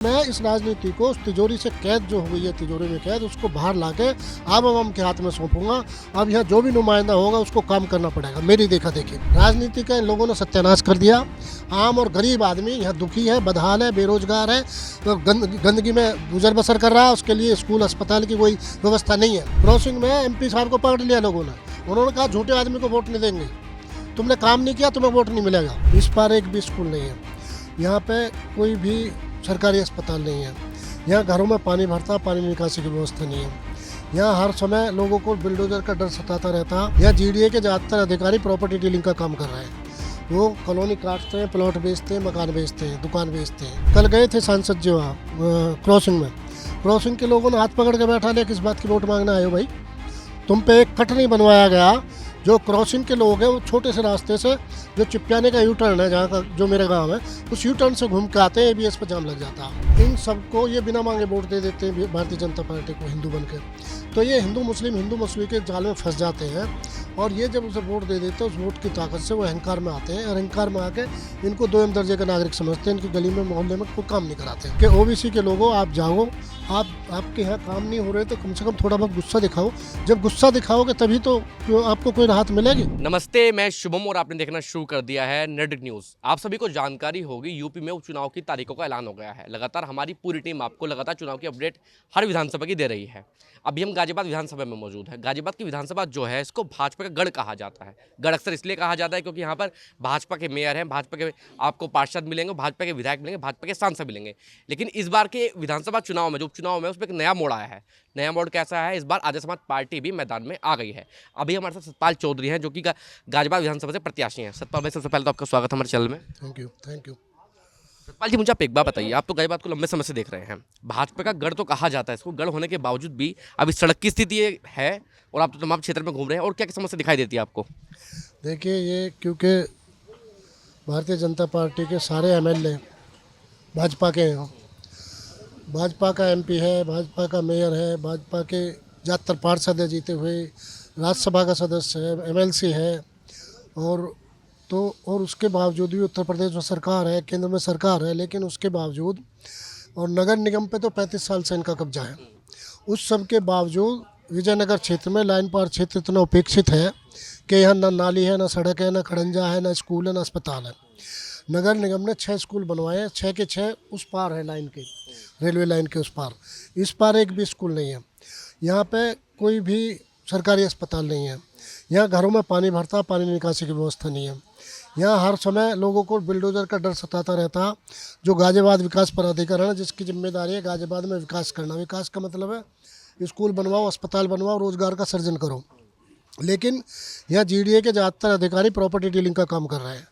मैं इस राजनीति को उस तिजोरी से कैद जो हुई है, तिजोरी में कैद, उसको बाहर लाके आवाम के हाथ में सौंपूंगा। अब यहाँ जो भी नुमाइंदा होगा उसको काम करना पड़ेगा, मेरी देखा देखी। राजनीति का इन लोगों ने सत्यानाश कर दिया। आम और गरीब आदमी यहाँ दुखी है, बदहाल है, बेरोजगार है, तो गंदगी में गुजर बसर कर रहा है। उसके लिए स्कूल अस्पताल की कोई व्यवस्था नहीं है। क्रॉसिंग में MP साहब को पकड़ लिया लोगों ने। उन्होंने कहा झूठे आदमी को वोट नहीं देंगे, तुमने काम नहीं किया तुम्हें वोट नहीं मिलेगा। इस बार एक भी स्कूल नहीं है, यहाँ पे कोई भी सरकारी अस्पताल नहीं है, यहाँ घरों में पानी भरता, पानी निकासी की व्यवस्था नहीं है। यहाँ हर समय लोगों को बिल्डोजर का डर सताता रहता। यहाँ GDA के ज़्यादातर अधिकारी प्रॉपर्टी डीलिंग का काम कर रहे हैं। वो कॉलोनी काटते हैं, प्लॉट बेचते हैं, मकान बेचते हैं, दुकान बेचते हैं। कल गए थे सांसद जी वहाँ क्रॉसिंग में, क्रॉसिंग के लोगों ने हाथ पकड़ के बैठा लिया, किस बात की वोट मांगना आए हो भाई? तुम पे एक कट नहीं बनवाया गया। जो क्रॉसिंग के लोग हैं वो छोटे से रास्ते से, जो चिपियाने का U-टर्न है जहाँ का, जो मेरे गांव है, उस U-टर्न से घूम के आते हैं, ABS पर जाम लग जाता है। इन सबको ये बिना मांगे वोट दे देते हैं भारतीय जनता पार्टी को, हिंदू बन के। तो ये हिंदू मुस्लिम के जाल में फंस जाते हैं। और ये जब उसे वोट दे देते हैं, उस वोट की ताकत से वो अहंकार में आते हैं, और अहंकार में आके इनको 2M दर्जे का नागरिक समझते हैं। इनकी गली में मोहल्ले में कोई काम नहीं कराते कि OBC के लोगों आप जाओ, आपके यहाँ काम नहीं हो रहे तो कम से कम थोड़ा बहुत गुस्सा दिखाओ। जब गुस्सा दिखाओगे तभी तो आपको कोई राहत मिलेगी। नमस्ते, मैं शुभम और आपने देखना शुरू कर दिया है नेट न्यूज़। आप सभी को जानकारी होगी, यूपी में उपचुनाव की तारीखों का ऐलान हो गया है। लगातार हमारी पूरी टीम आपको लगातार चुनाव की अपडेट हर विधानसभा की दे रही है। अभी हम गाजियाबाद विधानसभा में मौजूद है। गाजियाबाद की विधानसभा जो है, इसको भाजपा का गढ़ कहा जाता है। गढ़ अक्सर इसलिए कहा जाता है क्योंकि यहाँ पर भाजपा के मेयर हैं, भाजपा के आपको पार्षद मिलेंगे, भाजपा के विधायक मिलेंगे, भाजपा के सांसद मिलेंगे। लेकिन इस बार के विधानसभा चुनाव में, जो उपचुनाव में, उसमें एक नया मोड़ आया है। नया मोड़ कैसा है? इस बार आर्य समाज पार्टी भी मैदान में आ गई है। अभी हमारे साथ सतपाल चौधरी हैं, जो कि गाजियाबाद विधानसभा से प्रत्याशी हैं। सतपाल भाई, सबसे पहले तो आपका स्वागत है हमारे चैनल में। Thank you. सतपाल जी, मुझे आप एक बात बताइए, आप तो गाजियाबाद को लंबे समय से देख रहे हैं। भाजपा का गढ़ तो कहा जाता है, इसको गढ़ होने के बावजूद भी अभी सड़क की स्थिति ये है, और आप तो तमाम क्षेत्र में घूम रहे हैं, और क्या क्या समस्या दिखाई देती है आपको? देखिए, ये क्योंकि भारतीय जनता पार्टी के सारे MLA भाजपा के हैं। भाजपा का MP है, भाजपा का मेयर है, भाजपा के ज़्यादातर पार्षद है जीते हुए, राज्यसभा का सदस्य है, MLC है। और उसके बावजूद भी उत्तर प्रदेश में सरकार है, केंद्र में सरकार है, लेकिन उसके बावजूद, और नगर निगम पे तो 35 साल से इनका कब्जा है। उस सब के बावजूद विजयनगर क्षेत्र में लाइन पार क्षेत्र इतना उपेक्षित है कि यहाँ ना नाली है, ना सड़क है, ना खड़ंजा है, ना स्कूल है, ना अस्पताल है। नगर निगम ने 6 स्कूल बनवाए हैं, 6 के 6 उस पार है लाइन के, रेलवे लाइन के उस पार। इस पार एक भी स्कूल नहीं है। यहाँ पे कोई भी सरकारी अस्पताल नहीं है। यहाँ घरों में पानी भरता, पानी निकासी की व्यवस्था नहीं है। यहाँ हर समय लोगों को बिल्डोजर का डर सताता रहता। जो गाजियाबाद विकास प्राधिकरण है, जिसकी जिम्मेदारी है गाजियाबाद में विकास करना। विकास का मतलब है स्कूल बनवाओ, अस्पताल बनवाओ, रोजगार का सृजन करो। लेकिन यहाँ GDA के ज़्यादातर अधिकारी प्रॉपर्टी डीलिंग का काम कर रहे हैं।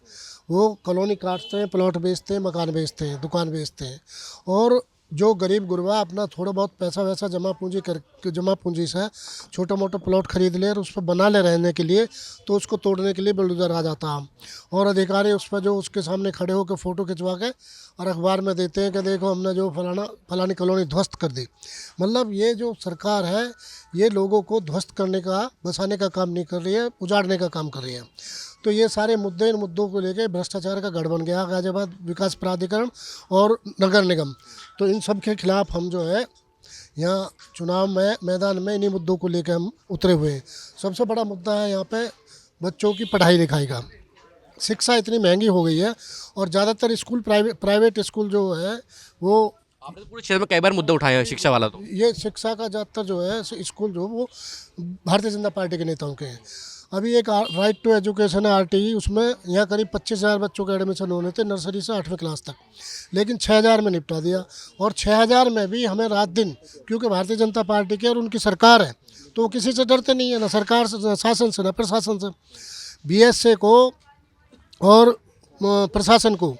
वो कॉलोनी काटते हैं, प्लॉट बेचते हैं, मकान बेचते हैं, दुकान बेचते हैं। और जो गरीब गुरबा अपना थोड़ा बहुत पैसा वैसा जमा पूंजी से छोटा मोटा प्लॉट खरीद ले और उस पर बना ले रहने के लिए, तो उसको तोड़ने के लिए बिल्डोजर आ जाता है। और अधिकारी उस पर जो उसके सामने खड़े होकर फ़ोटो खिंचवा के और अखबार में देते हैं कि देखो हमने जो फलानी कॉलोनी ध्वस्त कर दी। मतलब ये जो सरकार है, ये लोगों को ध्वस्त करने का, बसाने का काम नहीं कर रही है, उजाड़ने का काम कर रही है। तो ये सारे मुद्दे, इन मुद्दों को लेके भ्रष्टाचार का गढ़ बन गया गाजियाबाद विकास प्राधिकरण और नगर निगम। तो इन सब के खिलाफ हम जो है यहाँ चुनाव में मैदान में इन्हीं मुद्दों को लेकर हम उतरे हुए हैं। सबसे बड़ा मुद्दा है यहाँ पे बच्चों की पढ़ाई लिखाई का। शिक्षा इतनी महंगी हो गई है, और ज़्यादातर स्कूल प्राइवेट स्कूल जो है वो, आपने तो पूरे क्षेत्र में कई बार मुद्दे उठाए हैं शिक्षा वाला। तो ये शिक्षा का ज़्यादातर जो है स्कूल जो वो भारतीय जनता पार्टी के नेताओं के हैं। अभी एक राइट टू एजुकेशन है, RTE, उसमें यहाँ करीब 25,000 बच्चों के एडमिशन होने थे, नर्सरी से 8वीं क्लास तक। लेकिन 6,000 में निपटा दिया। और 6,000 में भी हमें रात दिन, क्योंकि भारतीय जनता पार्टी की और उनकी सरकार है, तो वो किसी से डरते नहीं है, ना सरकार से, ना शासन से, ना प्रशासन से। BSA को और प्रशासन को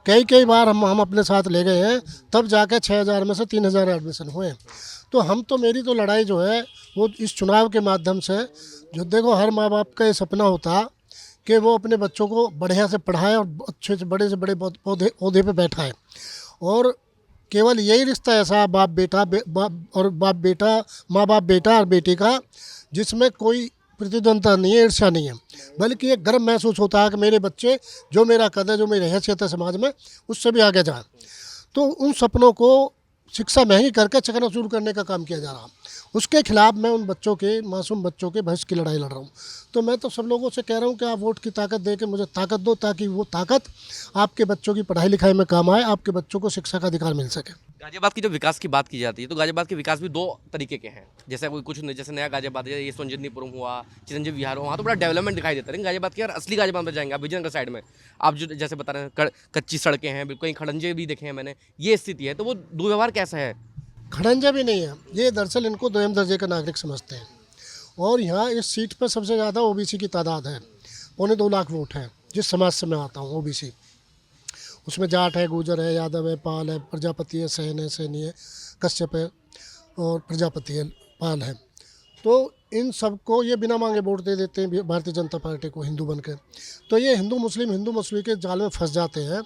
कई बार हम अपने साथ ले गए हैं, तब जाके 6,000 में से 3,000 एडमिशन हुए। तो मेरी तो लड़ाई जो है वो इस चुनाव के माध्यम से, जो देखो हर माँ बाप का ये सपना होता कि वो अपने बच्चों को बढ़िया से पढ़ाए और अच्छे से बड़े ओहदे पे बैठाए। और केवल यही रिश्ता ऐसा बाप बेटा माँ बाप बेटा और बेटी का, जिसमें कोई प्रतिद्वंदता नहीं है, ईर्ष्या नहीं है, बल्कि एक गर्व महसूस होता है कि मेरे बच्चे, जो मेरा कद है, जो मेरी हैसियत है समाज में, उससे भी आगे जाए। तो उन सपनों को शिक्षा महंगी करके चकनाचूर करने का काम किया जा रहा। उसके खिलाफ मैं उन बच्चों के, मासूम बच्चों के भविष्य की लड़ाई लड़ रहा हूँ। तो मैं तो सब लोगों से कह रहा हूँ कि आप वोट की ताकत दे के मुझे ताकत दो, ताकि वो ताकत आपके बच्चों की पढ़ाई लिखाई में काम आए, आपके बच्चों को शिक्षा का अधिकार मिल सके। गाजियाबाद की जब विकास की बात की जाती है तो गाजियाबाद के विकास भी दो तरीके के हैं। जैसे कोई कुछ जैसे नया गाजियाबाद है, ये संजीवनीपुरम हुआ, चिरंजीव विहार हुआ, वहाँ तो बड़ा डेवलपमेंट दिखाई देता है। लेकिन गाजियाबाद के यार असली गाजियाबाद में जाएंगे आप विजयनगर साइड में, आप जो जैसे बता रहे हैं कच्ची सड़कें हैं, बिल्कुल कहीं खड़ंजे भी देखे हैं मैंने, ये स्थिति है। तो वो दुर्व्यवहार कैसा है? खड़ंजा भी नहीं है, ये दरअसल इनको दोयम दर्जे का नागरिक समझते हैं। और यहाँ इस सीट पर सबसे ज़्यादा ओबीसी की तादाद है, 2.25 लाख वोट है। जिस समाज से मैं आता हूँ ओबीसी, उसमें जाट है, गुर्जर है, यादव है, पाल है, प्रजापति है, सहन है, सैनी है, कश्यप है और प्रजापति है, पाल है। तो इन सबको ये बिना मांगे वोट दे देते हैं भारतीय जनता पार्टी को, हिंदू बनकर। तो ये हिंदू मुस्लिम के जाल में फंस जाते हैं।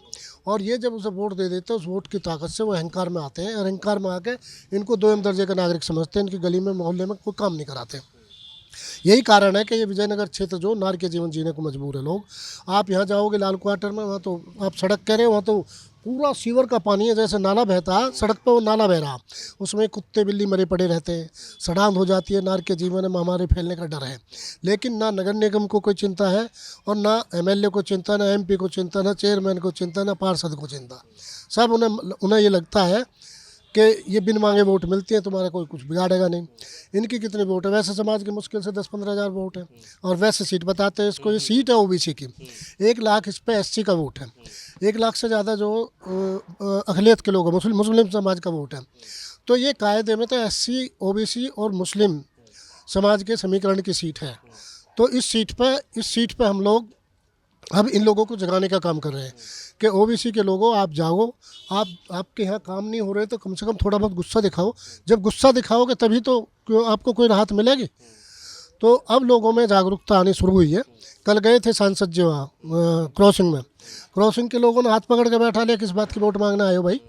और ये जब उसे वोट दे देते हैं, उस वोट की ताकत से वो अहंकार में आते हैं, और अहंकार में आके इनको दोयम दर्जे का नागरिक समझते हैं। इनकी गली में, मोहल्ले में कोई काम नहीं कराते। यही कारण है कि ये विजयनगर क्षेत्र जो नार के जीवन जीने को मजबूर है लोग। आप यहाँ जाओगे लाल क्वार्टर में, वहाँ तो आप सड़क कह रहे हो, वहाँ तो पूरा सीवर का पानी है, जैसे नाला बहता है सड़क पर, वो नाला बह रहा, उसमें कुत्ते बिल्ली मरे पड़े रहते हैं, सड़ांध हो जाती है। नार के जीवन में महामारी फैलने का डर है। लेकिन ना नगर निगम को कोई चिंता है, और ना एमएलए को चिंता, ना एमपी को चिंता, ना चेयरमैन को चिंता, ना पार्षद को चिंता। सब उन्हें ये लगता है कि ये बिन मांगे वोट मिलती है, तुम्हारा कोई कुछ बिगाड़ेगा नहीं। इनकी कितने वोट है? वैसे समाज के मुश्किल से 10-15 हज़ार वोट है, और वैसे सीट बताते हैं इसको, ये सीट है ओबीसी की। 1 लाख इस पे एससी का वोट है, 1 लाख से ज़्यादा जो अक़लियत के लोग हैं, मुस्लिम समाज का वोट है। तो ये कायदे में तो एससी, ओबीसी और मुस्लिम समाज के समीकरण की सीट है। तो इस सीट पे हम लोग अब इन लोगों को जगाने का काम कर रहे हैं कि ओबीसी के लोगों, आप जाओ, आपके यहाँ काम नहीं हो रहे तो कम से कम थोड़ा बहुत गुस्सा दिखाओ। जब गुस्सा दिखाओगे तभी तो आपको कोई राहत मिलेगी। तो अब लोगों में जागरूकता आनी शुरू हुई है। कल गए थे सांसद जी वहाँ क्रॉसिंग में, क्रॉसिंग के लोगों ने हाथ पकड़ के बैठा लिया, किस बात की वोट मांगना आए हो भाई?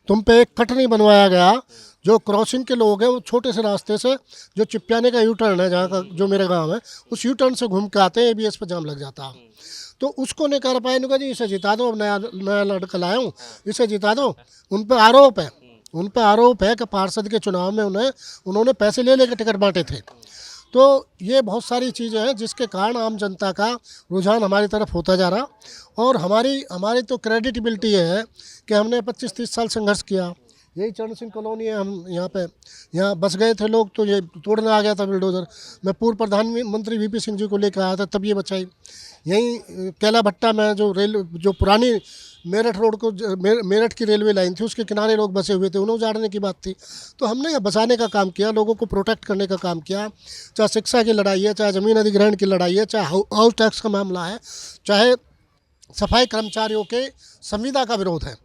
तुम पे एक कट नहीं बनवाया गया। जो क्रॉसिंग के लोग हैं वो छोटे से रास्ते से, जो चिप्याने का यू टर्न है जहाँ का, जो मेरे गांव है, उस यू टर्न से घूम के आते हैं, एबीएस पे जाम लग जाता है। तो उसको नहीं कर पाए, इन्होंने जी इसे जिता दो, अब नया लड़का लाया हूँ, इसे जिता दो। उन पर आरोप है कि पार्षद के चुनाव में उन्होंने पैसे ले लेकर टिकट बांटे थे। तो ये बहुत सारी चीज़ें हैं जिसके कारण आम जनता का रुझान हमारी तरफ होता जा रहा। और हमारी तो क्रेडिटिबिलिटी है कि हमने 25-30 साल संघर्ष किया। यही चरण सिंह कॉलोनी है, हम यहाँ बस गए थे लोग, तो ये तोड़ने आ गया था बिल्डोज़र। मैं पूर्व प्रधानमंत्री वीपी सिंह जी को लेकर आया था, तब ये बचाई। यहीं कैला भट्टा में जो पुरानी मेरठ रोड को, मेरठ की रेलवे लाइन थी, उसके किनारे लोग बसे हुए थे, उन्हें उजाड़ने की बात थी। तो हमने यह बचाने का काम किया, लोगों को प्रोटेक्ट करने का काम किया। चाहे शिक्षा की लड़ाई है, चाहे ज़मीन अधिग्रहण की लड़ाई है, चाहे हाउस टैक्स का मामला है, चाहे सफाई कर्मचारियों के संविदा का विरोध है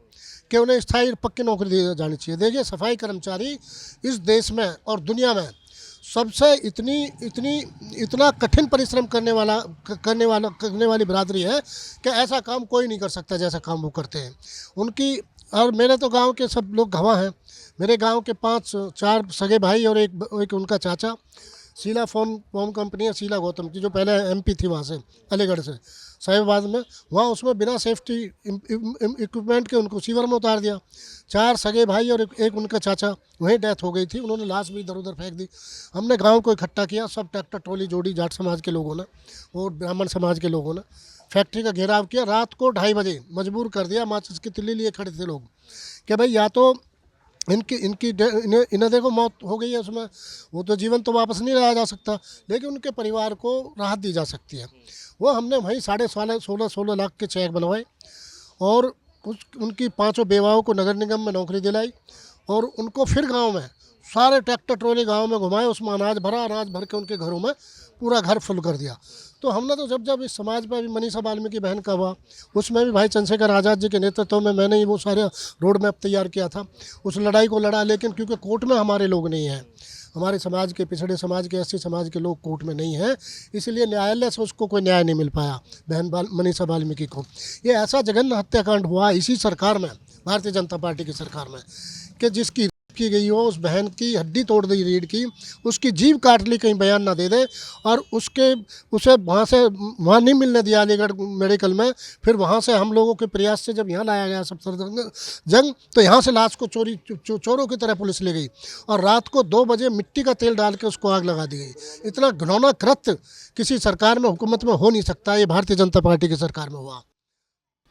कि उन्हें स्थायी पक्की नौकरी दी जानी चाहिए। देखिए, सफाई कर्मचारी इस देश में और दुनिया में सबसे इतना कठिन परिश्रम करने वाली बिरादरी है कि ऐसा काम कोई नहीं कर सकता जैसा काम वो करते हैं उनकी। और मेरे तो गांव के सब लोग गवाह हैं। मेरे गांव के 4 सगे भाई और एक उनका चाचा, शीला फोम कंपनी है, शीला गौतम की, जो पहले एमपी थी वहाँ से, अलीगढ़ से, साहिबाबाद में, वहाँ उसमें बिना सेफ्टी इक्विपमेंट के उनको सीवर में उतार दिया। 4 सगे भाई और एक उनका चाचा, वहीं डेथ हो गई थी। उन्होंने लाश भी इधर उधर फेंक दी। हमने गांव को इकट्ठा किया, सब ट्रैक्टर ट्रॉली जोड़ी, जाट समाज के लोगों ने और ब्राह्मण समाज के लोगों ने। फैक्ट्री का घेराव किया, रात को 2:30 बजे मजबूर कर दिया। माचिस की तिल्ली लिए खड़े थे लोग कि भाई या तो इन्हें देखो मौत हो गई है उसमें, वो तो जीवन तो वापस नहीं लाया जा सकता, लेकिन उनके परिवार को राहत दी जा सकती है। वो हमने वहीं 16.5 लाख के चेक बनवाए और उनकी 5 बेवाओं को नगर निगम में नौकरी दिलाई और उनको फिर गांव में सारे ट्रैक्टर ट्रॉली गांव में घुमाए, उसमें अनाज भर के उनके घरों में पूरा घर फुल कर दिया। तो हमने तो जब इस समाज पर भी मनीषा वाल्मीकि बहन का हुआ, उसमें भी भाई चंद्रशेखर आज़ाद जी के नेतृत्व में मैंने ही वो सारे रोड मैप तैयार किया था, उस लड़ाई को लड़ा। लेकिन क्योंकि कोर्ट में हमारे लोग नहीं हैं, हमारे समाज के, पिछड़े समाज के, एससी समाज के लोग कोर्ट में नहीं हैं, इसलिए न्यायालय से उसको कोई न्याय नहीं मिल पाया बहन मनीषा वाल्मीकि को। ये ऐसा जघन्य हत्याकांड हुआ इसी सरकार में, भारतीय जनता पार्टी की सरकार में, कि जिसकी की गई हो, उस बहन की हड्डी तोड़ दी रीढ़ की, उसकी जीभ काट ली, कहीं बयान ना दे दे, और उसे वहाँ नहीं मिलने दिया अलीगढ़ मेडिकल में। फिर वहाँ से हम लोगों के प्रयास से जब यहाँ लाया गया सफदरजंग जंग, तो यहाँ से लाश को चोरों की तरह पुलिस ले गई और रात को 2 बजे मिट्टी का तेल डाल के उसको आग लगा दी गई। इतना घिनौना कृत्य किसी सरकार में, हुकूमत में हो नहीं सकता। ये भारतीय जनता पार्टी की सरकार में हुआ।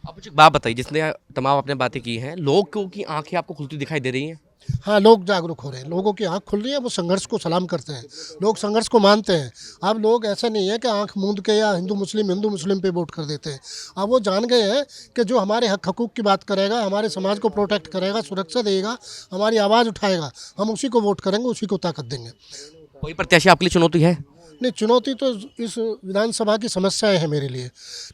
आप मुझे एक बात बताइए, जिसने तमाम आपने बातें की हैं, लोगों की आंखें आपको खुलती दिखाई दे रही हैं? हाँ, लोग जागरूक हो रहे हैं, लोगों की आंख खुल रही है, वो संघर्ष को सलाम करते हैं, लोग संघर्ष को मानते हैं। अब लोग ऐसा नहीं है कि आंख मूंद के या हिंदू मुस्लिम पे वोट कर देते हैं। अब वो जान गए हैं कि जो हमारे हक हकूक़ की बात करेगा, हमारे समाज को प्रोटेक्ट करेगा, सुरक्षा देगा, हमारी आवाज़ उठाएगा, हम उसी को वोट करेंगे, उसी को ताकत देंगे। कोई प्रत्याशी आपके लिए चुनौती है? नहीं, चुनौती तो इस विधानसभा की समस्याएं हैं मेरे लिए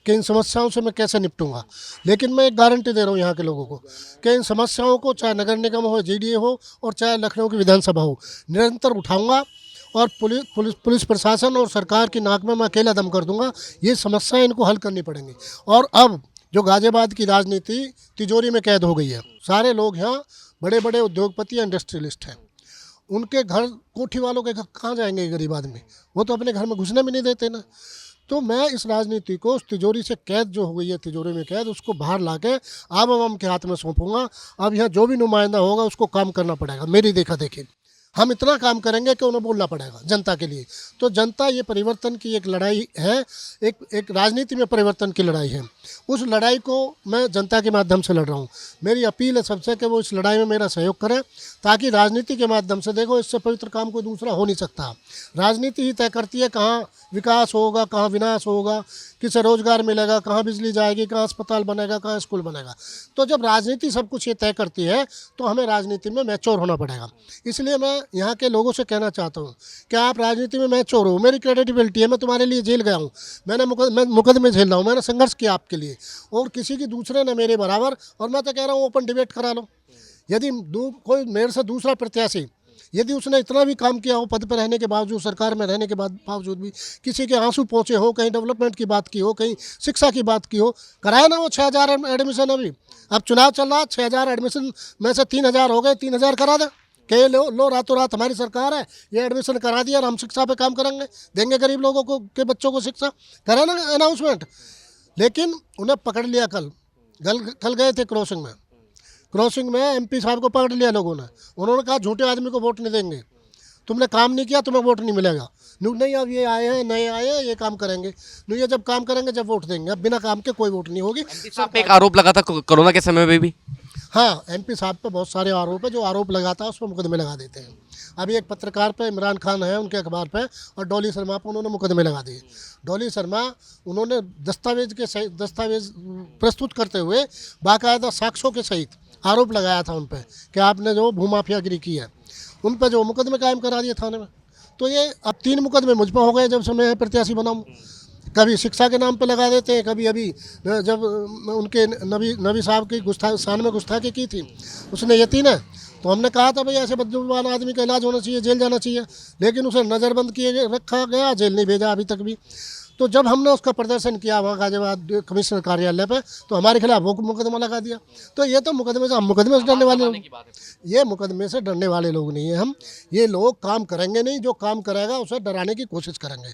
कि इन समस्याओं से मैं कैसे निपटूंगा। लेकिन मैं एक गारंटी दे रहा हूँ यहाँ के लोगों को कि इन समस्याओं को, चाहे नगर निगम हो, जीडीए हो और चाहे लखनऊ की विधानसभा हो, निरंतर उठाऊंगा और पुलिस प्रशासन और सरकार की नाक में मैं अकेला दम कर दूंगा। ये समस्याएं इनको हल करनी पड़ेंगी। और अब जो गाजियाबाद की राजनीति तिजोरी में कैद हो गई है, सारे लोग यहाँ बड़े बड़े उद्योगपति, इंडस्ट्रियलिस्ट हैं, उनके घर, कोठी वालों के घर कहाँ जाएंगे गरीब आदमी? वो तो अपने घर में घुसने भी नहीं देते ना। तो मैं इस राजनीति को, उस तिजोरी से कैद जो हो गई है, तिजोरी में कैद, उसको बाहर लाके आवाम के हाथ में सौंपूंगा। अब यहाँ जो भी नुमाइंदा होगा उसको काम करना पड़ेगा, मेरी देखा देखी। हम इतना काम करेंगे कि उन्हें बोलना पड़ेगा जनता के लिए। तो जनता, ये परिवर्तन की एक लड़ाई है, एक राजनीति में परिवर्तन की लड़ाई है। उस लड़ाई को मैं जनता के माध्यम से लड़ रहा हूँ। मेरी अपील है सबसे कि वो इस लड़ाई में मेरा सहयोग करें, ताकि राजनीति के माध्यम से, देखो इससे पवित्र काम कोई दूसरा हो नहीं सकता। राजनीति ही तय करती है कहाँ विकास होगा, कहाँ विनाश होगा, किसे रोजगार मिलेगा, कहाँ बिजली जाएगी, कहाँ अस्पताल बनेगा, कहाँ स्कूल बनेगा। तो जब राजनीति सब कुछ ये तय करती है तो हमें राजनीति में मैच्योर होना पड़ेगा। इसलिए मैं यहाँ के लोगों से कहना चाहता हूँ कि आप राजनीति में मैच्योर हो। मेरी क्रेडिबिलिटी है, मैं तुम्हारे लिए जेल गया हूँ, मैं मुकदमे झेल रहा हूँ, मैंने संघर्ष किया आपके लिए, और किसी की दूसरे ने मेरे बराबर। और मैं तो कह रहा हूँ ओपन डिबेट करा लो। यदि कोई मेरे से दूसरा प्रत्याशी, यदि उसने इतना भी काम किया हो, पद पर रहने के बावजूद, सरकार में रहने के बावजूद भी किसी के आंसू पहुँचे हो, कहीं डेवलपमेंट की बात की हो, कहीं शिक्षा की बात की हो, कराया ना वो 6000 एडमिशन। अभी अब चुनाव चल रहा, 6000 एडमिशन में से 3000 हो गए, 3000 करा दे के लो रातों रात हमारी सरकार है, ये एडमिशन करा दिया और हम शिक्षा पे काम करेंगे, देंगे गरीब लोगों को के बच्चों को शिक्षा। करा ना अनाउंसमेंट। लेकिन उन्हें पकड़ लिया। कल गए थे क्रॉसिंग में एमपी साहब को पकड़ लिया लोगों ने। उन्होंने कहा झूठे आदमी को वोट नहीं देंगे, तुमने काम नहीं किया, तुम्हें वोट नहीं मिलेगा। नहीं, अब ये आए हैं, नए आए हैं, ये काम करेंगे, नहीं ये जब काम करेंगे जब वोट देंगे। अब बिना काम के कोई वोट नहीं होगी। साहब पे एक आरोप लगा था कोरोना के समय में भी। हाँ, एमपी साहब पे बहुत सारे आरोप है, जो आरोप लगाता है उस पर मुकदमे लगा देते हैं। अभी एक पत्रकार पे, इमरान खान है उनके अखबार पे, और डॉली शर्मा पे उन्होंने मुकदमे लगा दिए। डॉली शर्मा, उन्होंने दस्तावेज प्रस्तुत करते हुए बाकायदा साक्ष्यों के सहित आरोप लगाया था उन पर कि आपने जो भूमाफियागिरी की है, उन पर जो मुकदमे कायम करा दिए थाने में। तो ये अब 3 मुकदमे मुझ पर हो गए जब से मैं प्रत्याशी बनाऊँ। कभी शिक्षा के नाम पे लगा देते हैं, कभी अभी जब उनके नबी साहब की शान में गुस्ताखी की थी, उसने यतीन है, तो हमने कहा था भाई ऐसे बदजुबान आदमी का इलाज होना चाहिए, जेल जाना चाहिए, लेकिन उसे नज़रबंद किए रखा गया, जेल नहीं भेजा अभी तक भी। तो जब हमने उसका प्रदर्शन किया वहाँ गाजियाबाद कमिश्नर कार्यालय पे, तो हमारे खिलाफ वो मुकदमा लगा दिया। तो ये तो हम मुकदमे से डरने वाले, ये मुकदमे से डरने वाले लोग नहीं हैं हम। ये लोग काम करेंगे नहीं, जो काम करेगा उसे डराने की कोशिश करेंगे,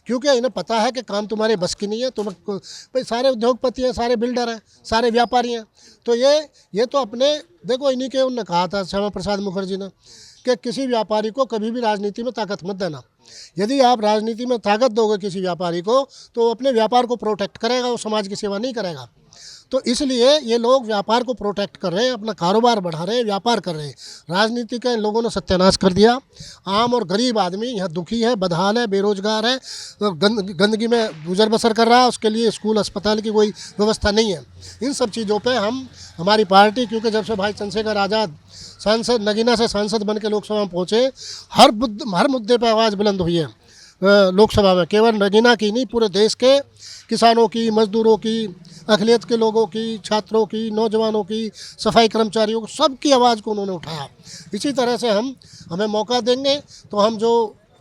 क्योंकि इन्हें पता है कि काम तुम्हारे बस की नहीं है। तुम भाई सारे उद्योगपति हैं, सारे बिल्डर हैं, सारे व्यापारी हैं। तो ये तो अपने, देखो इन्हीं के उन्होंने कहा था श्यामा प्रसाद मुखर्जी ने कि किसी व्यापारी को कभी भी राजनीति में ताकत मत देना। यदि आप राजनीति में ताकत दोगे किसी व्यापारी को, तो वो अपने व्यापार को प्रोटेक्ट करेगा, वो समाज की सेवा नहीं करेगा। तो इसलिए ये लोग व्यापार को प्रोटेक्ट कर रहे हैं, अपना कारोबार बढ़ा रहे हैं, व्यापार कर रहे हैं। राजनीति का इन लोगों ने सत्यानाश कर दिया। आम और गरीब आदमी यहाँ दुखी है, बदहाल है, बेरोजगार है, गंदगी में गुजर बसर कर रहा है, उसके लिए स्कूल अस्पताल की कोई व्यवस्था नहीं है। इन सब चीज़ों पे हमारी पार्टी, क्योंकि जब से भाई चंद्रशेखर आज़ाद सांसद, नगीना से सांसद बन के लोकसभा में पहुँचे, हर मुद्दे पर आवाज़ बुलंद हुई है लोकसभा में। केवल नगीना की नहीं, पूरे देश के किसानों की, मजदूरों की, अक़लियत के लोगों की, छात्रों की, नौजवानों की, सफाई कर्मचारियों को, सबकी आवाज़ को उन्होंने उठाया। इसी तरह से हमें मौका देंगे तो हम जो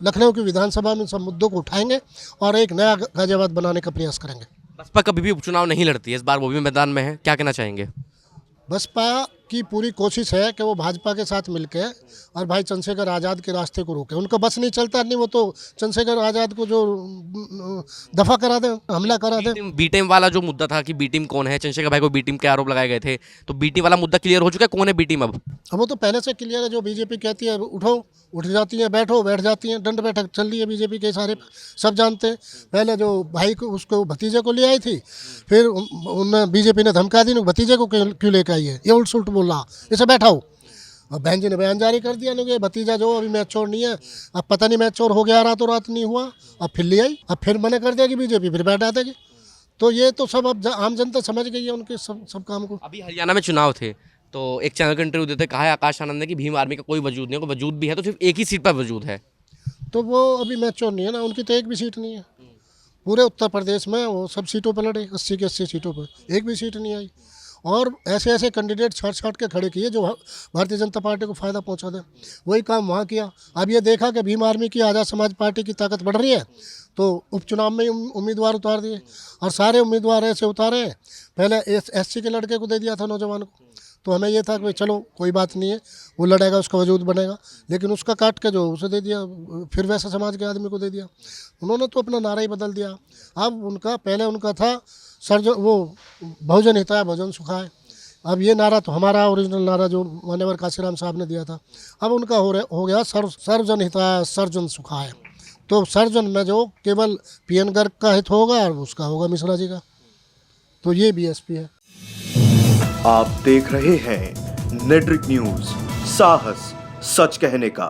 लखनऊ की विधानसभा में सब मुद्दों को उठाएंगे और एक नया गाजियाबाद बनाने का प्रयास करेंगे। बसपा कभी भी उपचुनाव नहीं लड़ती है, इस बार वो भी मैदान में है, क्या कहना चाहेंगे? बसपा की पूरी कोशिश है कि वो भाजपा के साथ मिलके और भाई चंद्रशेखर आज़ाद के रास्ते को रोके। उनका बस नहीं चलता, नहीं वो तो चंद्रशेखर आज़ाद को जो दफा करा दे, हमला करा दे। बी टीम वाला जो मुद्दा था कि बी टीम कौन है, चंद्रशेखर भाई को बी टीम के आरोप लगाए गए थे, तो बी टीम वाला मुद्दा क्लियर हो चुका है, कौन है बी टीम अब? अब वो तो पहले से क्लियर है। जो बीजेपी कहती है उठो, उठ जाती है, बैठो, बैठ जाती हैं। दंड बैठक चल रही है बीजेपी के सारे, सब जानते हैं। पहले जो भाई को उसको भतीजे को ले आई थी, फिर उन बीजेपी ने धमका दी, भतीजे को क्यों लेकर आई है, ये उल्ट सुल्ट बोल रहा, इसे बैठाओ। अब बहन जी ने बयान जारी कर दिया कि भतीजा जो अभी मैच्योर नहीं है, अब पता नहीं मैच्योर हो गया रातों रात नहीं हुआ, अब फिर ले आई, अब फिर मना कर दिया कि बीजेपी फिर बैठा देगी। तो ये तो सब अब आम जनता समझ गई है उनके सब काम को। अभी हरियाणा में चुनाव थे तो एक चैनल का इंटरव्यू देते कहा है आकाश आनंद ने कि भीम आर्मी का कोई वजूद नहीं है, कोई वजूद भी है तो सिर्फ एक ही सीट पर वजूद है। तो वो अभी मैच्योर नहीं है ना, उनकी तो एक भी सीट नहीं है। पूरे उत्तर प्रदेश में वो सब सीटों पर लड़े, 80 की 80 सीटों पर एक भी सीट नहीं आई। और ऐसे ऐसे कैंडिडेट छाट के खड़े किए जो भारतीय जनता पार्टी को फ़ायदा पहुंचा दे, वही काम वहाँ किया। अब ये देखा कि भीम आर्मी की आज़ाद समाज पार्टी की ताकत बढ़ रही है, तो उपचुनाव में ही उम्मीदवार उतार दिए। और सारे उम्मीदवार ऐसे उतारे हैं, पहले SC के लड़के को दे दिया था, नौजवान को। तो हमें ये था कि भाई चलो कोई बात नहीं है, वो लड़ेगा, उसका वजूद बनेगा। लेकिन उसका काट के जो उसे दे दिया, फिर वैसे समाज के आदमी को दे दिया। उन्होंने तो अपना नारा ही बदल दिया। अब उनका पहले उनका था वो बहुजन हिताय बहुजन सुखाय। अब ये नारा तो हमारा ओरिजिनल नारा जो मान्यवर काशीराम साहब ने दिया था, अब उनका हो गया सर्वजन हिताय सर्वजन सुखाय। तो सर्वजन में जो केवल PN गर्ग का हित होगा और उसका होगा मिश्रा जी का। तो ये BSP है। आप देख रहे हैं नेट्रिक न्यूज, साहस सच कहने का।